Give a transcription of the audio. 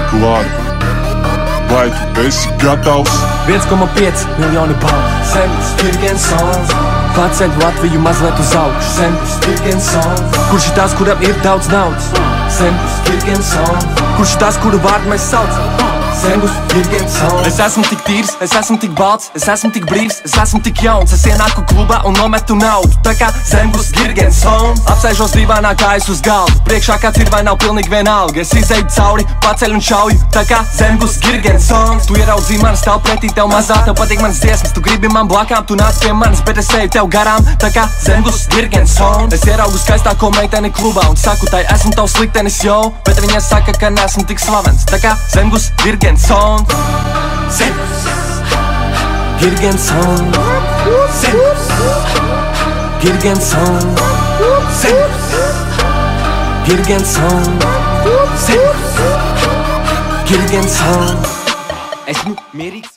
Klāri, vai tu esi gatavs? 1,5 miljoni balvu. Sembls Girgensons paceļ Latviju mazliet uz augšu. Sembls Girgensons, kurš ir tās, kuram ir daudz naudas? Sembls Girgensons, kurš ir tās, kuru vārdu mēs saucam? Sembls Girgensons. Es esmu tik tīrs, es esmu tik balts, es esmu tik brīvs, es esmu tik jauns. Es ienāku klubā un nometu naudu, tā kā Sembls Girgensons. Apsēžos dīvainā kājas uz galdu, priekšā kāds ir vai nav pilnīgi vienalga. Es izēju cauri, paceļu un šauju, tā kā Sembls Girgensons. Tu ieraudzīji mani, stāv pretī tev mazā, tev patīk manas dziesmas, tu gribi man blakām, tu nāc pie manis, bet es eju tev garām, tā kā Sembls Girgensons. Es ieraugu skaistāko meiteni klubā un saku tai, esmu tavs liktenis, jo, bet viņa saka, ka nesmu tik slavens, tā kā Sembls Girgensons. Sembls Girgensons, Sembls Girgensons, Sembls Girgensons, Sembls Girgensons. Esmu mierīgs.